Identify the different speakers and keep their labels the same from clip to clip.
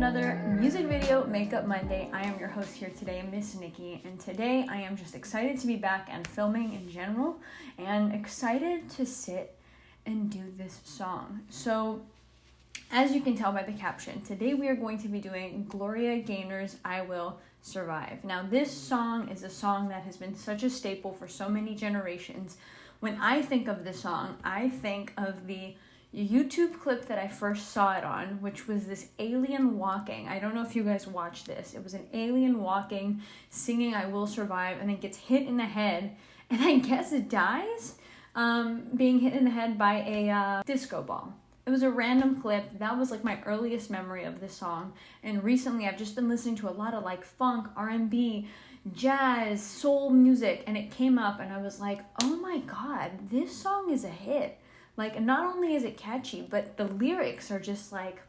Speaker 1: another music video Makeup Monday. I am your host here today, Miss Nikki, and today I am just excited to be back and filming in general and excited to sit and do this song. So as you can tell by the caption, today we are going to be doing Gloria Gaynor's I Will Survive. Now this song is a song that has been such a staple for so many generations. When I think of this song, I think of the YouTube clip that I first saw it on, which was this alien walking. I don't know if you guys watched this. It was an alien walking, singing I Will Survive, and it gets hit in the head, and I guess it dies, being hit in the head by a disco ball. It was a random clip. That was like my earliest memory of this song, and recently I've just been listening to a lot of like funk, R&B, jazz, soul music, and it came up and I was like, oh my god, this song is a hit. Like, not only is it catchy, but the lyrics are just like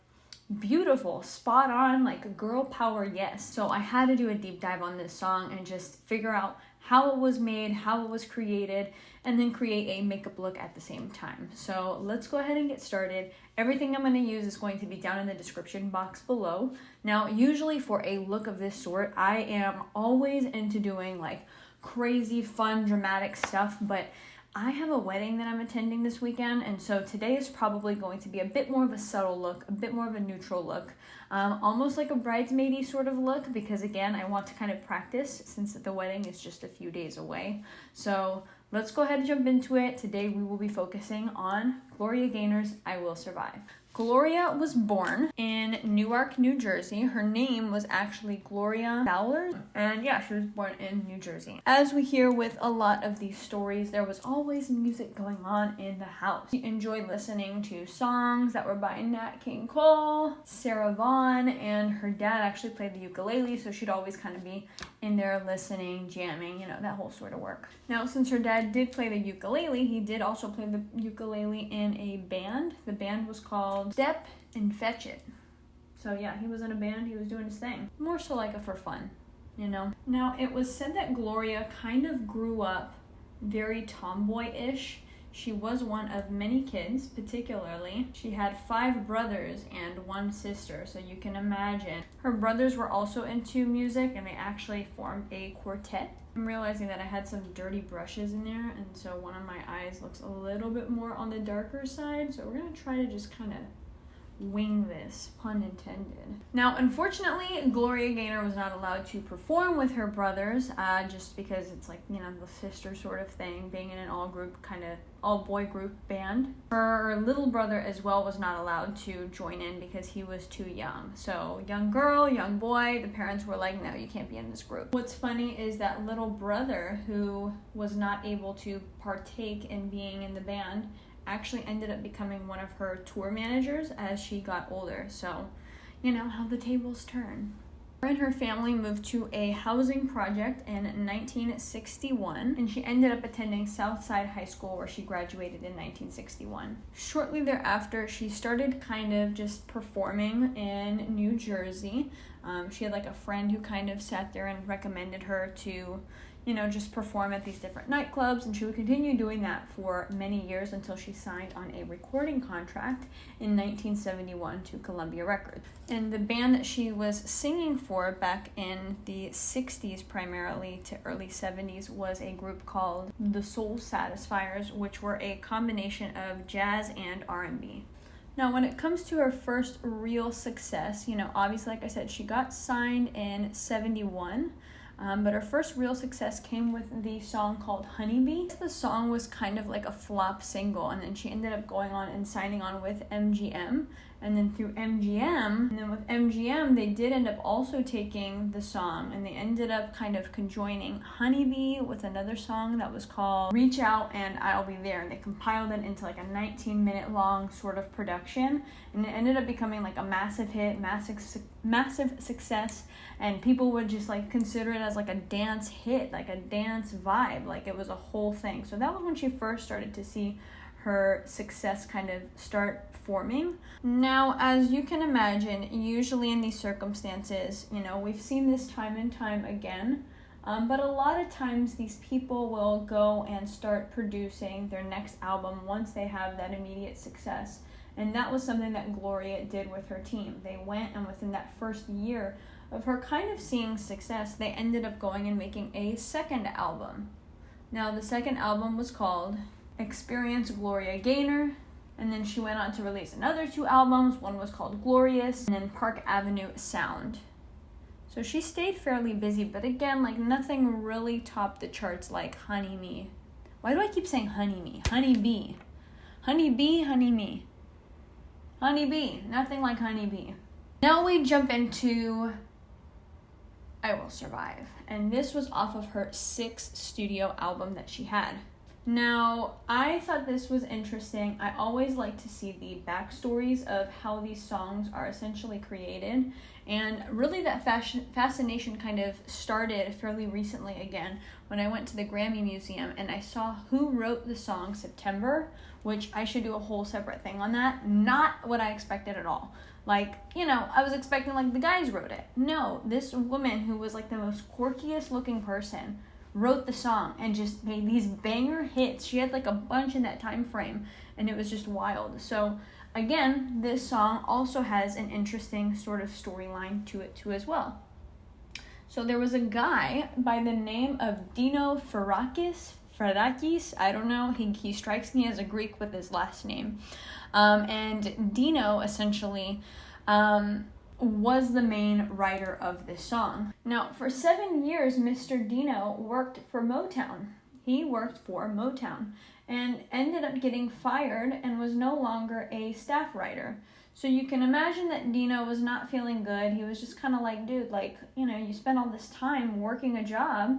Speaker 1: beautiful, spot on, like girl power, yes. So I had to do a deep dive on this song and just figure out how it was made, how it was created, and then create a makeup look at the same time. So let's go ahead and get started. Everything I'm going to use is going to be down in the description box below. Now, usually for a look of this sort, I am always into doing like crazy, fun, dramatic stuff, but I have a wedding that I'm attending this weekend, and so today is probably going to be a bit more of a subtle look, a bit more of a neutral look, almost like a bridesmaidy sort of look, because again, I want to kind of practice since the wedding is just a few days away. So let's go ahead and jump into it. Today we will be focusing on Gloria Gaynor's I Will Survive. Gloria was born in Newark, New Jersey. Her name was actually Gloria Fowler, and yeah, she was born in New Jersey. As we hear with a lot of these stories, there was always music going on in the house. She enjoyed listening to songs that were by Nat King Cole, Sarah Vaughan, and her dad actually played the ukulele, so she'd always kind of be in there listening, jamming, you know, that whole sort of work. Now, since her dad did play the ukulele, he did also play the ukulele in a band. The band was called Step and Fetch It. So yeah, he was in a band, he was doing his thing. More so like a for fun, you know. Now, it was said that Gloria kind of grew up very tomboy-ish. She was one of many kids, particularly. She had 5 brothers and 1 sister, so you can imagine. Her brothers were also into music, and they actually formed a quartet. I'm realizing that I had some dirty brushes in there, and so one of my eyes looks a little bit more on the darker side, so we're gonna try to just kind of wing this, pun intended. Now, unfortunately, Gloria Gaynor was not allowed to perform with her brothers, just because it's like, you know, the sister sort of thing, being in an all-boy group band. Her little brother as well was not allowed to join in because he was too young. So, young girl, young boy, the parents were like, no, you can't be in this group. What's funny is that little brother who was not able to partake in being in the band actually ended up becoming one of her tour managers as she got older. So, you know how the tables turn. Her and her family moved to a housing project in 1961, and she ended up attending Southside High School, where she graduated in 1961. Shortly thereafter, she started kind of just performing in New Jersey. She had like a friend who kind of sat there and recommended her to, you know, just perform at these different nightclubs, and she would continue doing that for many years until she signed on a recording contract in 1971 to Columbia Records. And the band that she was singing for back in the 60s primarily to early 70s was a group called the Soul Satisfiers, which were a combination of jazz and R&B. Now, when it comes to her first real success, you know, obviously, like I said, she got signed in 71. But her first real success came with the song called Honeybee. The song was kind of like a flop single, and then she ended up going on and signing on with MGM. And then through MGM, they did end up also taking the song, and they ended up kind of conjoining Honeybee with another song that was called Reach Out and I'll Be There. And they compiled it into like a 19-minute long sort of production, and it ended up becoming like a massive hit, massive success, and people would just like consider it as like a dance hit, like a dance vibe, like it was a whole thing. So that was when she first started to see her success kind of start forming. Now, as you can imagine, usually in these circumstances, you know, we've seen this time and time again, but a lot of times these people will go and start producing their next album once they have that immediate success. And that was something that Gloria did with her team. They went, and within that first year of her kind of seeing success, they ended up going and making a second album. Now, the second album was called Experience Gloria Gaynor, and then she went on to release another 2 albums. One was called Glorious, and then Park Avenue Sound. So she stayed fairly busy, but again, like nothing really topped the charts like Honey Me. Why do I keep saying Honey Me? Honey Bee. Honey Bee, Honey Me. Honey Bee, nothing like Honey Bee. Now we jump into I Will Survive, and this was off of her 6th studio album that she had. Now, I thought this was interesting. I always like to see the backstories of how these songs are essentially created, and really that fascination kind of started fairly recently again when I went to the Grammy Museum and I saw who wrote the song September, which I should do a whole separate thing on that. Not what I expected at all. Like, you know, I was expecting like the guys wrote it. No, this woman who was like the most quirkiest looking person wrote the song and just made these banger hits. She had like a bunch in that time frame, and it was just wild. So again, this song also has an interesting sort of storyline to it too as well. So there was a guy by the name of Dino Farakis, I don't know, he strikes me as a Greek with his last name. And Dino essentially was the main writer of this song. Now, for 7 years, Mr. Dino worked for Motown. He worked for Motown and ended up getting fired and was no longer a staff writer. So you can imagine that Dino was not feeling good. He was just kind of like, dude, like, you know, you spent all this time working a job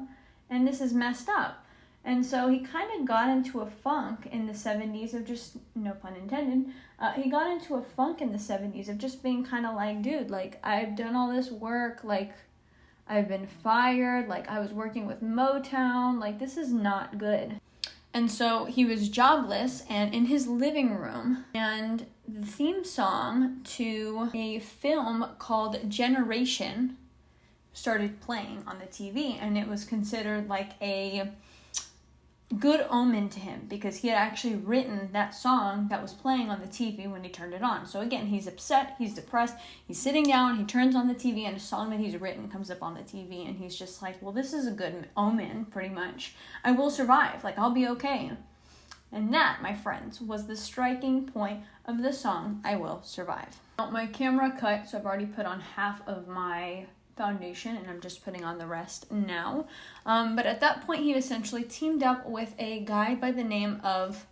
Speaker 1: and this is messed up. And so he kind of got into a funk in the 70s of just, no pun intended, he got into a funk in the 70s of just being kind of like, dude, like, I've done all this work, like, I've been fired, like, I was working with Motown, like, this is not good. And so he was jobless and in his living room, and the theme song to a film called Generation started playing on the TV, and it was considered like a good omen to him because he had actually written that song that was playing on the TV when he turned it on. So again, he's upset, he's depressed, he's sitting down, he turns on the TV, and a song that he's written comes up on the TV, and he's just like, well, this is a good omen, pretty much. I will survive, like, I'll be okay. And that, my friends, was the striking point of the song, I Will Survive. Now, my camera cut, so I've already put on half of my foundation and I'm just putting on the rest now. But at that point, he essentially teamed up with a guy by the name of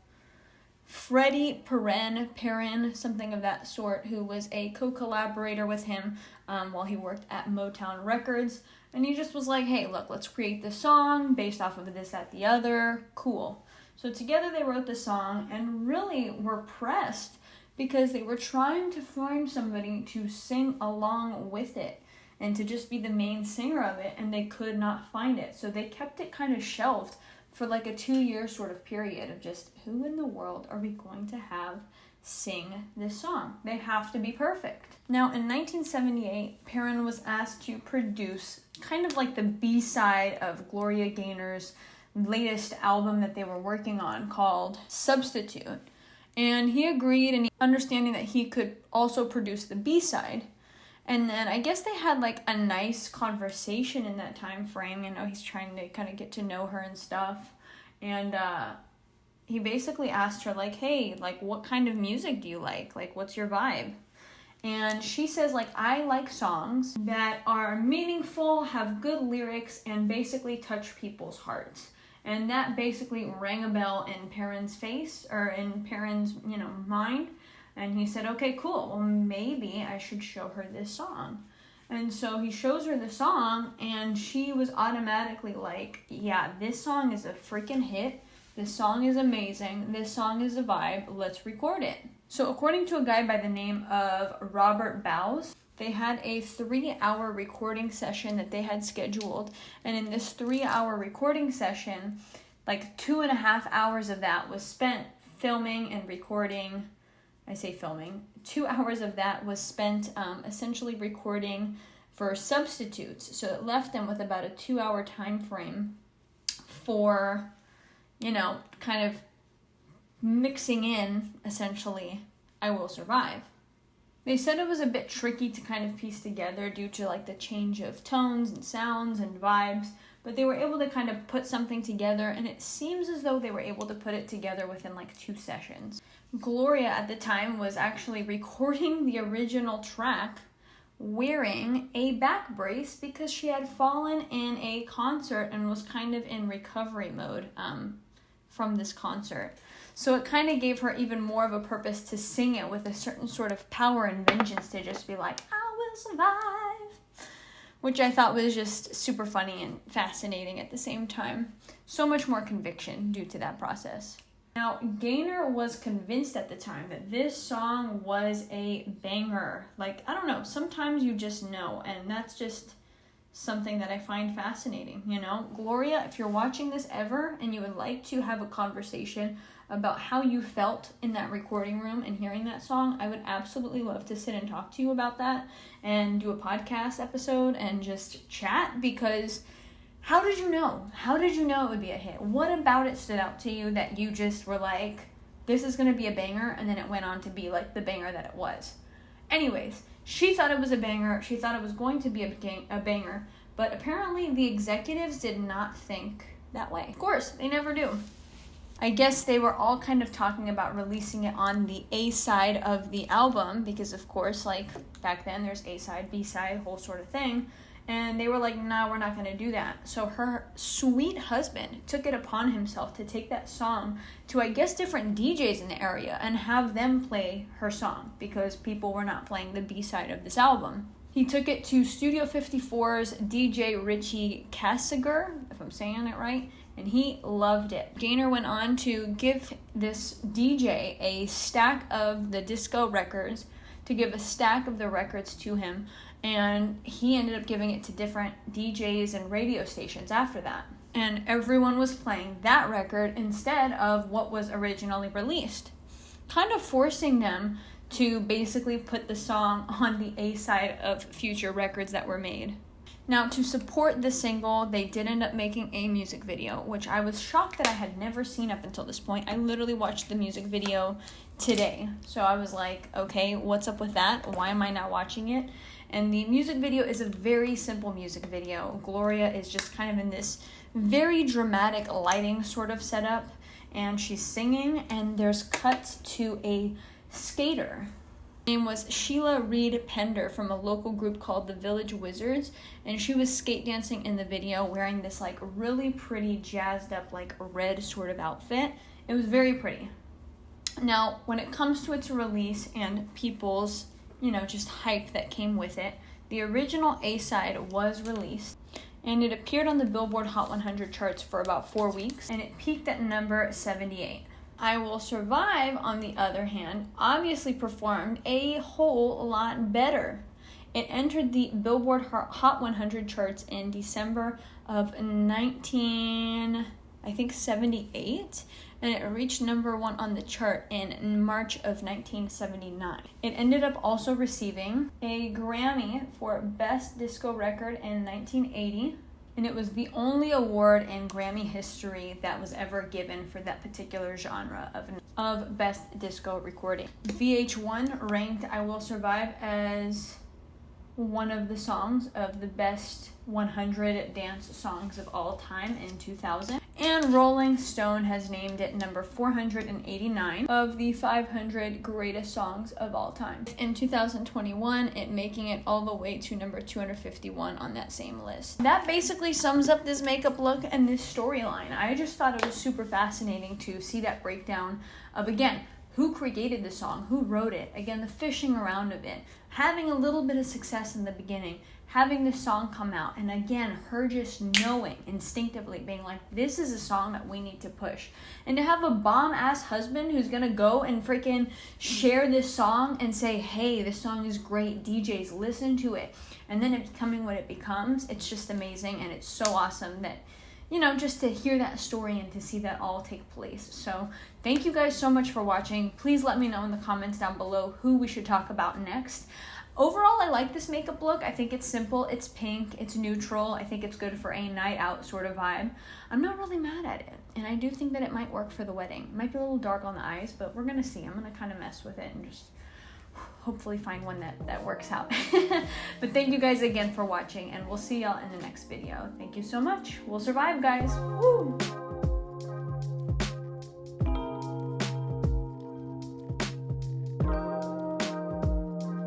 Speaker 1: Freddie Perrin, something of that sort, who was a co-collaborator with him while he worked at Motown Records. And he just was like, hey, look, let's create this song based off of this, that, the other. Cool. So together they wrote the song and really were pressed because they were trying to find somebody to sing along with it and to just be the main singer of it, and they could not find it. So they kept it kind of shelved for like a 2-year sort of period of just, who in the world are we going to have sing this song? They have to be perfect. Now, in 1978, Perrin was asked to produce kind of like the B-side of Gloria Gaynor's latest album that they were working on called Substitute. And he agreed, and understanding that he could also produce the B-side. And then I guess they had like a nice conversation in that time frame. You know, he's trying to kind of get to know her and stuff. And he basically asked her like, hey, like, what kind of music do you like? Like, what's your vibe? And she says, like, I like songs that are meaningful, have good lyrics, and basically touch people's hearts. And that basically rang a bell in Perrin's face, or in Perrin's, you know, mind. And he said, okay, cool, well, maybe I should show her this song. And so he shows her the song, and she was automatically like, yeah, this song is a freaking hit. This song is amazing. This song is a vibe. Let's record it. So according to a guy by the name of Robert Bowes, they had a 3-hour recording session that they had scheduled. And in this 3-hour recording session, like 2.5 hours of that was spent filming and recording. I say filming. 2 hours of that was spent essentially recording for substitutes. So it left them with about a 2-hour time frame for, you know, kind of mixing in, essentially, I Will Survive. They said it was a bit tricky to kind of piece together due to like the change of tones and sounds and vibes, but they were able to kind of put something together, and it seems as though they were able to put it together within like 2 sessions. Gloria at the time was actually recording the original track wearing a back brace because she had fallen in a concert and was kind of in recovery mode from this concert. So it kind of gave her even more of a purpose to sing it with a certain sort of power and vengeance to just be like, I will survive, which I thought was just super funny and fascinating at the same time. So much more conviction due to that process. Now, Gaynor was convinced at the time that this song was a banger. Like, I don't know, sometimes you just know, and that's just something that I find fascinating, you know? Gloria, if you're watching this ever and you would like to have a conversation about how you felt in that recording room and hearing that song, I would absolutely love to sit and talk to you about that and do a podcast episode and just chat, because how did you know? How did you know it would be a hit? What about it stood out to you that you just were like, this is going to be a banger, and then it went on to be like the banger that it was? Anyways, she thought it was a banger. She thought it was going to be a banger, but apparently the executives did not think that way. Of course, they never do. I guess they were all kind of talking about releasing it on the A side of the album because, of course, like back then there's A side, B side, whole sort of thing. And they were like, no, we're not going to do that. So her sweet husband took it upon himself to take that song to, I guess, different DJs in the area and have them play her song because people were not playing the B-side of this album. He took it to Studio 54's DJ Richie Kasiger, if I'm saying it right, and he loved it. Gaynor went on to give this DJ a stack of the disco records, to give a stack of the records to him, and he ended up giving it to different DJs and radio stations after that. And everyone was playing that record instead of what was originally released, kind of forcing them to basically put the song on the A side of future records that were made. Now, to support the single, they did end up making a music video, which I was shocked that I had never seen up until this point. I literally watched the music video today. So I was like, okay, what's up with that? Why am I not watching it? And the music video is a very simple music video. Gloria is just kind of in this very dramatic lighting sort of setup, and she's singing, and there's cuts to a skater. Her name was Sheila Reed Pender from a local group called the Village Wizards, and she was skate dancing in the video wearing this like really pretty jazzed up like red sort of outfit. It was very pretty. Now, when it comes to its release and people's, just hype that came with it, the original A-side was released, and it appeared on the Billboard Hot 100 charts for about 4 weeks, and it peaked at number 78. I Will Survive, on the other hand, obviously performed a whole lot better. It entered the Billboard Hot 100 charts in December of 78, and it reached number 1 on the chart in March of 1979. It ended up also receiving a Grammy for Best Disco Record in 1980, and it was the only award in Grammy history that was ever given for that particular genre of Best Disco Recording. VH1 ranked I Will Survive as one of the songs of the best 100 dance songs of all time in 2000. And Rolling Stone has named it number 489 of the 500 greatest songs of all time. In 2021, it making it all the way to number 251 on that same list. That basically sums up this makeup look and this storyline. I just thought it was super fascinating to see that breakdown of, again, who created the song, who wrote it, again, the fishing around of it, having a little bit of success in the beginning, having the song come out, and again, her just knowing instinctively, being like, this is a song that we need to push. And to have a bomb-ass husband who's gonna go and freaking share this song and say, hey, this song is great, DJs, listen to it. And then it becoming what it becomes, it's just amazing, and it's so awesome that, just to hear that story and to see that all take place. So thank you guys so much for watching. Please let me know in the comments down below who we should talk about next. Overall, I like this makeup look. I think it's simple, it's pink, it's neutral. I think it's good for a night out sort of vibe. I'm not really mad at it, and I do think that it might work for the wedding. It might be a little dark on the eyes, but we're gonna see. I'm gonna kind of mess with it and just hopefully find one that works out. But thank you guys again for watching, and we'll see y'all in the next video. Thank you so much. We'll survive, guys. Woo!